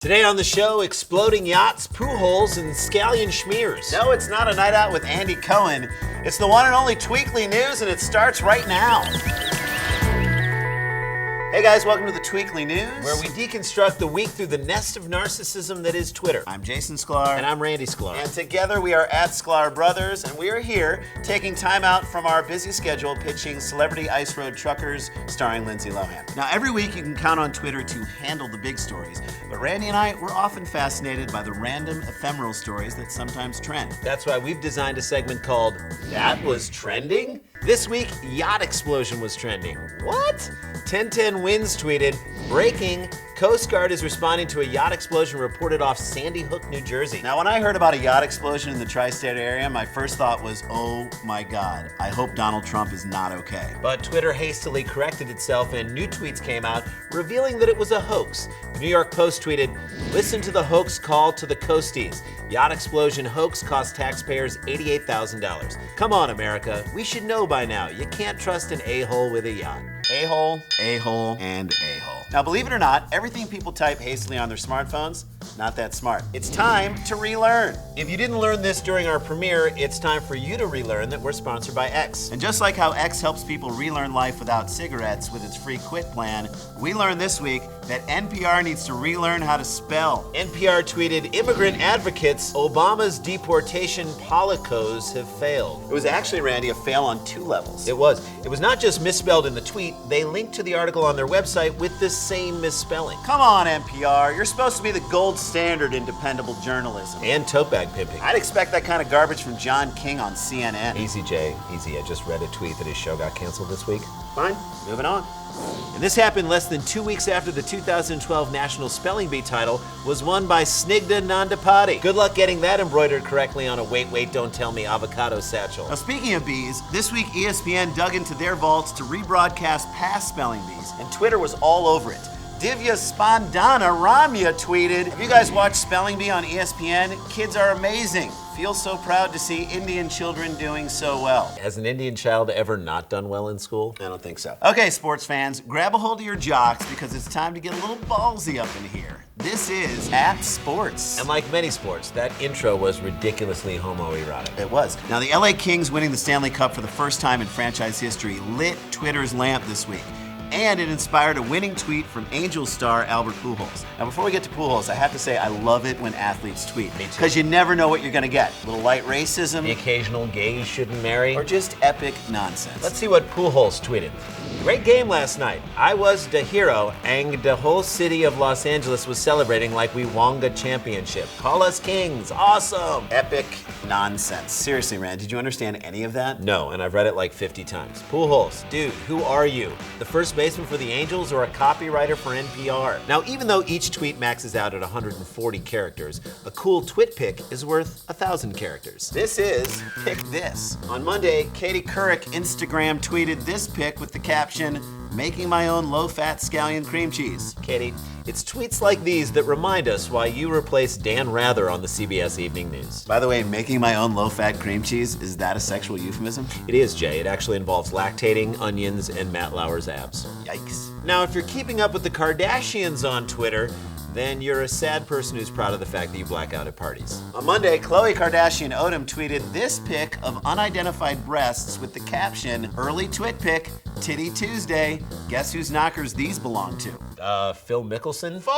Today on the show, exploding yachts, Pujols, and scallion schmears. No, it's not a night out with Andy Cohen. It's the one and only Tweekly News, and it starts right now. Hey guys, welcome to the Tweekly News, where we deconstruct the week through the nest of narcissism that is Twitter. I'm Jason Sklar. And I'm Randy Sklar. And together we are at Sklar Brothers, and we are here taking time out from our busy schedule pitching Celebrity Ice Road Truckers starring Lindsay Lohan. Now, every week you can count on Twitter to handle the big stories, but Randy and I, we're often fascinated by the random ephemeral stories that sometimes trend. That's why we've designed a segment called That Was Trending? This week, yacht explosion was trending. What? 1010 Winds tweeted, breaking, Coast Guard is responding to a yacht explosion reported off Sandy Hook, New Jersey. Now, when I heard about a yacht explosion in the tri-state area, my first thought was, oh my God, I hope Donald Trump is not okay. But Twitter hastily corrected itself and new tweets came out revealing that it was a hoax. The New York Post tweeted, listen to the hoax call to the coasties. Yacht explosion hoax cost taxpayers $88,000. Come on, America. We should know by now. You can't trust an a-hole with a yacht. A-hole, a-hole, and a-hole. Now, believe it or not, everything people type hastily on their smartphones, not that smart. It's time to relearn. If you didn't learn this during our premiere, it's time for you to relearn that we're sponsored by X. And just like how X helps people relearn life without cigarettes with its free quit plan, we learned this week that NPR needs to relearn how to spell. NPR tweeted, immigrant advocates, Obama's deportation politicos have failed. It was actually, Randy, a fail on two levels. It was. It was not just misspelled in the tweet, they linked to the article on their website with the same misspelling. Come on, NPR, you're supposed to be the gold standard in dependable journalism. And tote bag pimping. I'd expect that kind of garbage from John King on CNN. Easy, Jay, easy. I just read a tweet that his show got canceled this week. Fine, moving on. And this happened less than 2 weeks after the 2012 National Spelling Bee title was won by Snigdha Nandapati. Good luck getting that embroidered correctly on a wait, don't tell me avocado satchel. Now, speaking of bees, this week ESPN dug into their vaults to rebroadcast past spelling bees, and Twitter was all over it. Divya Spandana Ramya tweeted, have you guys watched Spelling Bee on ESPN? Kids are amazing. Feel so proud to see Indian children doing so well. Has an Indian child ever not done well in school? I don't think so. Okay, sports fans, grab a hold of your jocks because it's time to get a little ballsy up in here. This is At Sports. And like many sports, that intro was ridiculously homoerotic. It was. Now, the LA Kings winning the Stanley Cup for the first time in franchise history lit Twitter's lamp this week. And it inspired a winning tweet from Angels star Albert Pujols. Now, before we get to Pujols, I have to say I love it when athletes tweet. Me too. Because you never know what you're going to get. A little light racism. The occasional gays shouldn't marry. Or just epic nonsense. Let's see what Pujols tweeted. Great game last night. I was the hero, and the whole city of Los Angeles was celebrating like we won the championship. Call us kings. Awesome. Epic nonsense. Seriously, Rand, did you understand any of that? No, and I've read it like 50 times. Pujols, dude, who are you? The first baseman for the Angels or a copywriter for NPR? Now, even though each tweet maxes out at 140 characters, a cool twit pic is worth 1,000 characters. This is Pick This. On Monday, Katie Couric Instagram tweeted this pic with the caption, making my own low-fat scallion cream cheese. Katie, it's tweets like these that remind us why you replaced Dan Rather on the CBS Evening News. By the way, making my own low-fat cream cheese, is that a sexual euphemism? It is, Jay. It actually involves lactating, onions, and Matt Lauer's abs. Yikes. Now, if you're keeping up with the Kardashians on Twitter, then you're a sad person who's proud of the fact that you black out at parties. On Monday, Khloe Kardashian Odom tweeted this pic of unidentified breasts with the caption, early twit pic, Titty Tuesday. Guess whose knockers these belong to? Phil Mickelson? 4!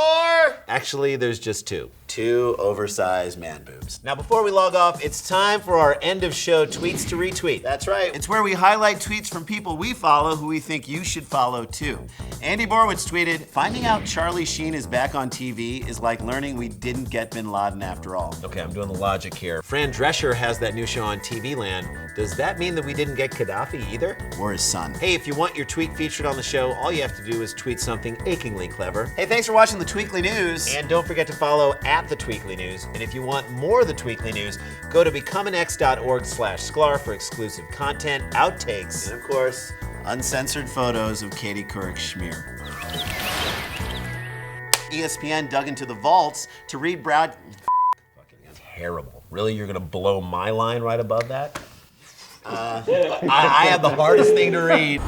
Actually, there's just 2. 2 oversized man boobs. Now, before we log off, it's time for our end of show tweets to retweet. That's right. It's where we highlight tweets from people we follow who we think you should follow too. Andy Borowitz tweeted, finding out Charlie Sheen is back on TV is like learning we didn't get Bin Laden after all. Okay, I'm doing the logic here. Fran Drescher has that new show on TV Land. Does that mean that we didn't get Gaddafi either? Or his son. Hey, if you want your tweet featured on the show, all you have to do is tweet something achingly clever. Hey, thanks for watching the Tweekly News. And don't forget to follow at the Tweekly News. And if you want more of the Tweekly News, go to becomeanx.org/Sklar for exclusive content, outtakes, and of course, uncensored photos of Katie Couric schmear. ESPN dug into the vaults to read Fucking terrible. Really, you're gonna blow my line right above that? I have the hardest thing to read.